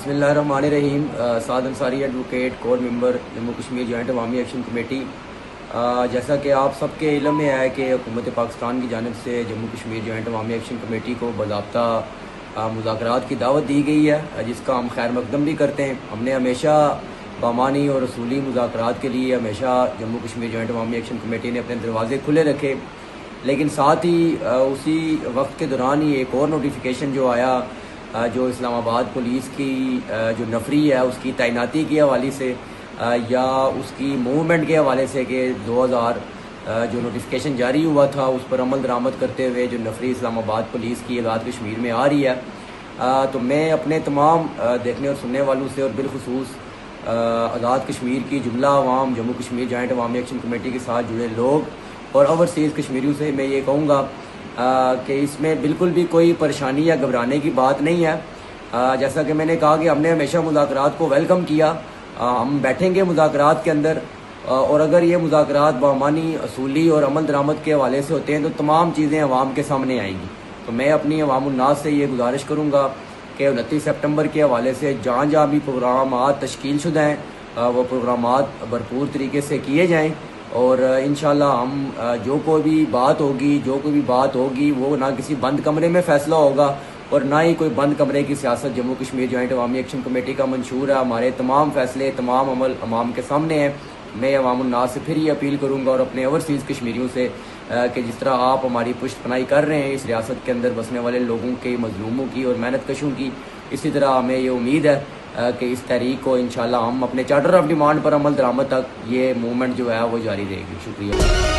बिस्मिल्लाहिर्रहमानिर्रहीम। Saad Ansari advocate, core member, Jammu Kashmir joint Awami action committee. जैसा कि आप सबके इल्म में है कि हुकूमत पाकिस्तान की जानिब से Jammu Kashmir joint Awami action committee को बाज़ाब्ता मुज़ाकरात की दावत दी गई है, जिसका हम खैर मकदम भी करते हैं। हमने हमेशा बामानी और रसूली मुज़ाकरात के लिए हमेशा Jammu Kashmir joint Awami action committee ने अपने दरवाज़े खुले रखे, लेकिन साथ ही उसी वक्त के दौरान ही एक और नोटिफिकेशन जो आया, जो इस्लामाबाद पुलिस की जो नफरी है उसकी तैनाती के हवाले से या उसकी मूवमेंट के हवाले से कि 2000 जो नोटिफिकेशन जारी हुआ था उस पर अमल दरामद करते हुए जो नफरी इस्लामाबाद पुलिस की आज़ाद कश्मीर में आ रही है। तो मैं अपने तमाम देखने और सुनने वालों से और बिलखुसूस आज़ाद कश्मीर की जुमला अवाम, Jammu Kashmir joint Awami action committee के साथ जुड़े लोग और ओवरसीज़ कश्मीरियों से मैं ये कहूँगा कि इसमें बिल्कुल भी कोई परेशानी या घबराने की बात नहीं है। जैसा कि मैंने कहा कि हमने हमेशा मुज़ाकरात को वेलकम किया। हम बैठेंगे मुज़ाकरात के अंदर, और अगर ये मुज़ाकरात बामानी, असूली और अमल दरामद के हवाले से होते हैं तो तमाम चीज़ें अवाम के सामने आएंगी। तो मैं अपनी अवामुन्नास से ये गुजारिश करूँगा कि 29 सितंबर के हवाले से जहाँ जहाँ भी प्रोग्राम तश्कील शुदा हैं वो प्रोग्राम भरपूर तरीके से किए जाएँ, और इंशाल्लाह हम जो कोई भी बात होगी वो ना किसी बंद कमरे में फ़ैसला होगा और ना ही कोई बंद कमरे की सियासत। Jammu Kashmir joint Awami action committee का मंशूर है, हमारे तमाम फ़ैसले, तमाम अमल अवाम के सामने हैं। मैं अवामुन्नास से फिर ये अपील करूँगा और अपने ओवरसीज़ कश्मीरियों से कि जिस तरह आप हमारी पुष्ट पनाही कर रहे हैं इस रियासत के अंदर बसने वाले लोगों के, मजलूमों की और मेहनत कशों की, इसी तरह हमें ये उम्मीद है कि इस तहरीक को इंशाल्लाह हम अपने चार्टर ऑफ डिमांड पर अमल दरामद तक ये मूवमेंट जो है वो जारी रहेगी। शुक्रिया।